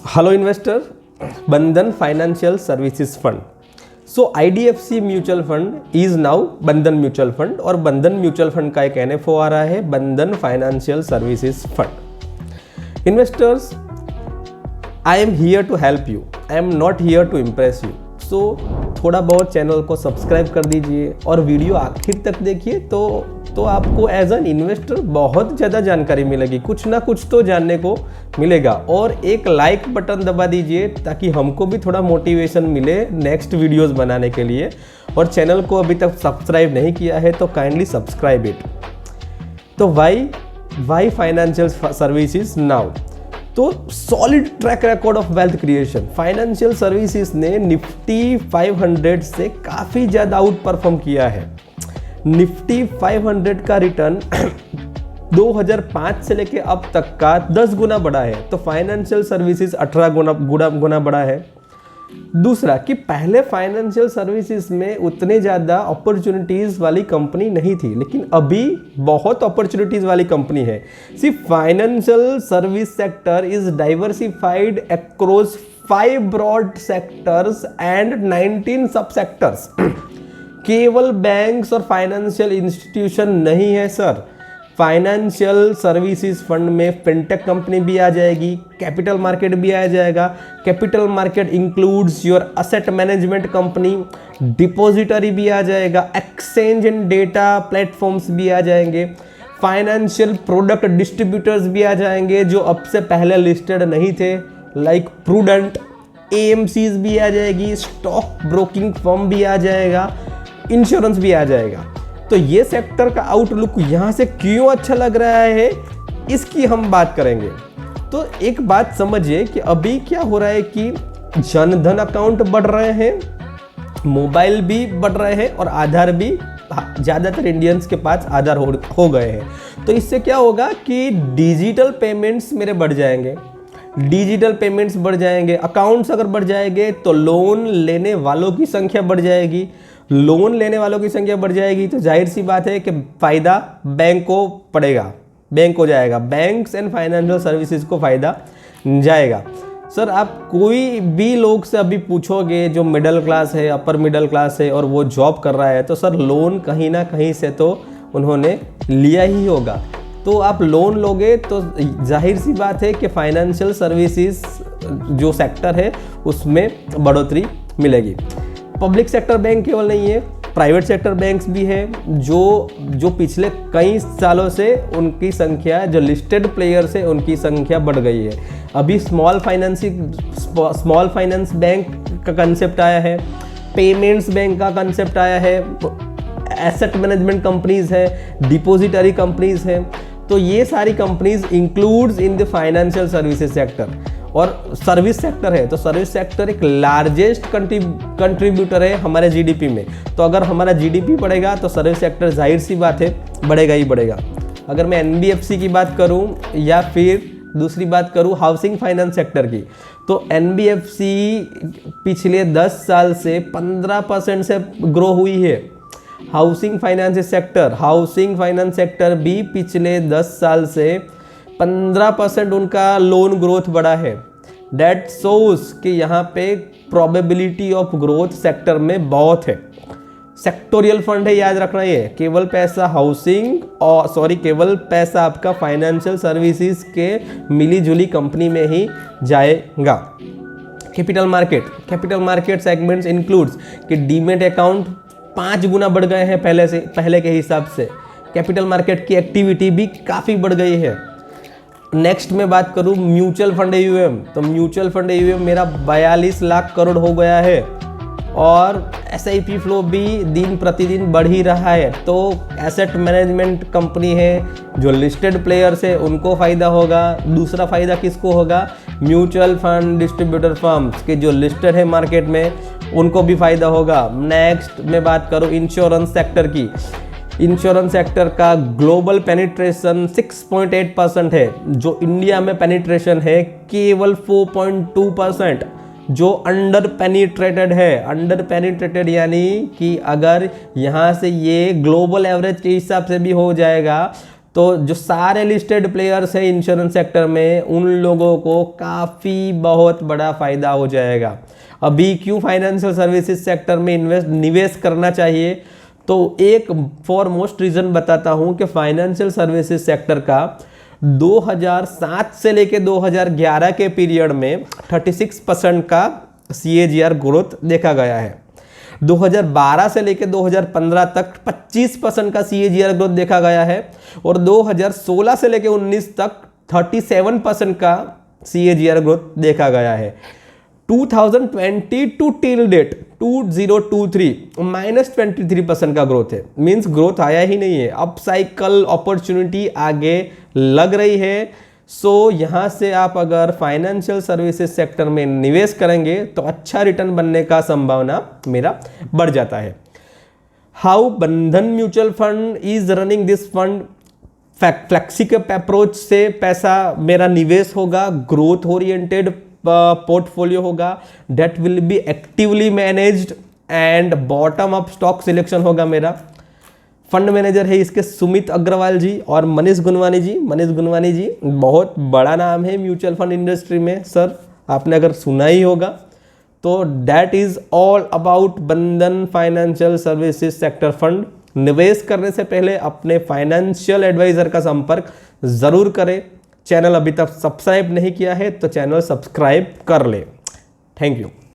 Hello investor, Bandhan Financial Services Fund. So IDFC Mutual Fund is now Bandhan Mutual Fund और बंधन mutual fund का एक NFO आ रहा है Bandhan financial services fund. Investors, I am here to help you, I am not here to impress you. So थोड़ा बहुत channel को subscribe कर दीजिए और वीडियो आखिर तक देखिए तो आपको एज एन इन्वेस्टर बहुत ज़्यादा जानकारी मिलेगी, कुछ ना कुछ तो जानने को मिलेगा. और एक लाइक बटन दबा दीजिए ताकि हमको भी थोड़ा मोटिवेशन मिले नेक्स्ट वीडियोस बनाने के लिए. और चैनल को अभी तक सब्सक्राइब नहीं किया है तो काइंडली सब्सक्राइब इट. तो वाई फाइनेंशियल सर्विसेज नाउ. तो solid track record of wealth creation. Financial services ने निफ्टी 500 से काफ़ी ज़्यादा आउट परफॉर्म किया है. निफ्टी 500 का रिटर्न 2005 से लेके अब तक का 10 गुना बढ़ा है. तो फाइनेंशियल सर्विसेज 18 गुना बढ़ा है. दूसरा कि पहले फाइनेंशियल सर्विसेज में उतने ज़्यादा अपॉर्चुनिटीज़ वाली कंपनी नहीं थी, लेकिन अभी बहुत अपॉर्चुनिटीज़ वाली कंपनी है. सिर्फ financial service sector is diversified across 5 broad sectors and 19 sub sectors. केवल बैंक्स और फाइनेंशियल इंस्टीट्यूशन नहीं है सर. फाइनेंशियल सर्विसेज फंड में फिनटेक कंपनी भी आ जाएगी, कैपिटल मार्केट भी आ जाएगा. Capital market includes your asset management company, depository भी आ जाएगा, एक्सचेंज एंड डेटा प्लेटफॉर्म्स भी आ जाएंगे, फाइनेंशियल प्रोडक्ट डिस्ट्रीब्यूटर्स भी आ जाएंगे जो अब से पहले लिस्टेड नहीं थे, लाइक प्रूडेंट. एएमसीज भी आ जाएगी, स्टॉक ब्रोकिंग फर्म भी आ जाएगा, इंश्योरेंस भी आ जाएगा. तो ये सेक्टर का आउटलुक यहाँ से क्यों अच्छा लग रहा है, इसकी हम बात करेंगे. तो एक बात समझिए कि अभी क्या हो रहा है कि जनधन अकाउंट बढ़ रहे हैं, मोबाइल भी बढ़ रहे हैं और आधार भी ज़्यादातर इंडियंस के पास आधार हो गए हैं. तो इससे क्या होगा कि डिजिटल पेमेंट्स मेरे बढ़ जाएंगे. डिजिटल पेमेंट्स बढ़ जाएंगे, अकाउंट्स अगर बढ़ जाएंगे तो लोन लेने वालों की संख्या बढ़ जाएगी. लोन लेने वालों की संख्या बढ़ जाएगी तो जाहिर सी बात है कि फ़ायदा बैंक को पड़ेगा, बैंक को जाएगा, बैंक्स एंड फाइनेंशियल सर्विसेज को फ़ायदा जाएगा. सर आप कोई भी लोग से अभी पूछोगे जो मिडिल क्लास है, अपर मिडिल क्लास है और वो जॉब कर रहा है, तो सर लोन कहीं ना कहीं से तो उन्होंने लिया ही होगा. तो आप लोन लोगे तो जाहिर सी बात है कि फाइनेंशियल सर्विसेज जो सेक्टर है उसमें बढ़ोतरी मिलेगी. पब्लिक सेक्टर बैंक केवल नहीं है, प्राइवेट सेक्टर बैंक्स भी है जो पिछले कई सालों से उनकी संख्या, जो लिस्टेड प्लेयर्स है उनकी संख्या बढ़ गई है. अभी स्मॉल फाइनेंस बैंक का कंसेप्ट आया है, पेमेंट्स बैंक का कंसेप्ट आया है, एसेट मैनेजमेंट कंपनीज है, डिपॉजिटरी कंपनीज है. तो ये सारी companies includes in the financial services sector. और सर्विस सेक्टर है तो सर्विस सेक्टर एक लार्जेस्ट कंट्रीब्यूटर है हमारे जीडीपी में. तो अगर हमारा जीडीपी बढ़ेगा तो सर्विस सेक्टर जाहिर सी बात है बढ़ेगा ही बढ़ेगा. अगर मैं एनबीएफसी की बात करूं या फिर दूसरी बात करूं हाउसिंग फाइनेंस सेक्टर की, तो एनबीएफसी पिछले 10 साल से 15% से ग्रो हुई है. हाउसिंग फाइनेंस सेक्टर भी पिछले 10 साल से 15% उनका लोन ग्रोथ बढ़ा है. डेट शोज कि यहाँ पे प्रोबेबिलिटी ऑफ ग्रोथ सेक्टर में बहुत है. सेक्टोरियल फंड है, याद रखना. ये केवल पैसा आपका फाइनेंशियल सर्विसेज के मिली जुली कंपनी में ही जाएगा. कैपिटल मार्केट सेगमेंट्स इंक्लूड्स कि डीमेट अकाउंट 5 गुना बढ़ गए हैं पहले के हिसाब से. कैपिटल मार्केट की एक्टिविटी भी काफ़ी बढ़ गई है. नेक्स्ट में बात करूं म्यूचुअल फंड AUM, तो म्यूचुअल फंड AUM मेरा 42 लाख करोड़ हो गया है और SIP फ्लो भी दिन प्रतिदिन बढ़ ही रहा है. तो एसेट मैनेजमेंट कंपनी है जो लिस्टेड प्लेयर्स है उनको फ़ायदा होगा. दूसरा फ़ायदा किसको होगा, म्यूचुअल फंड डिस्ट्रीब्यूटर फर्म्स के जो लिस्टेड है मार्केट में उनको भी फ़ायदा होगा. नेक्स्ट में बात करूँ इंश्योरेंस सेक्टर की. इंश्योरेंस सेक्टर का ग्लोबल पेनिट्रेशन 6.8% है, जो इंडिया में पेनिट्रेशन है केवल 4.2%, जो अंडर पेनिट्रेटेड है. अंडर पेनिट्रेटेड यानी कि अगर यहाँ से ये ग्लोबल एवरेज के हिसाब से भी हो जाएगा तो जो सारे लिस्टेड प्लेयर्स हैं इंश्योरेंस सेक्टर में, उन लोगों को काफ़ी बहुत बड़ा फायदा हो जाएगा। अभी क्यों फाइनेंशियल सर्विसेज सेक्टर में निवेश करना चाहिए, तो एक फॉरमोस्ट रीज़न बताता हूँ कि फाइनेंशियल सर्विसेज सेक्टर का 2007 से लेके 2011 के पीरियड में 36% का CAGR ग्रोथ देखा गया है। 2012 से लेके 2015 तक 25% का CAGR ग्रोथ देखा गया है, और 2016 से लेके 19 तक 37% का CAGR ग्रोथ देखा गया है। 2020 टू टिल डेट 2023 -23% का ग्रोथ है। मींस ग्रोथ आया ही नहीं है, अप साइकिल अपॉर्चुनिटी आगे लग रही है। सो यहाँ से आप अगर फाइनेंशियल सर्विसेज सेक्टर में निवेश करेंगे तो अच्छा रिटर्न बनने का संभावना मेरा बढ़ जाता है। How Bandhan mutual fund is running this fund, flexi cap approach से पैसा मेरा निवेश होगा, ग्रोथ ओरिएंटेड पोर्टफोलियो होगा, debt will be actively managed and bottom up stock selection होगा मेरा। फंड मैनेजर है इसके सुमित अग्रवाल जी और मनीष गुनवानी जी। मनीष गुनवानी जी बहुत बड़ा नाम है म्यूचुअल फंड इंडस्ट्री में सर, आपने अगर सुना ही होगा। तो दैट इज ऑल अबाउट बंधन फाइनेंशियल सर्विसेज सेक्टर फंड। निवेश करने से पहले अपने फाइनेंशियल एडवाइजर का संपर्क जरूर करें। चैनल अभी तक सब्सक्राइब नहीं किया है तो चैनल सब्सक्राइब कर ले। Thank you.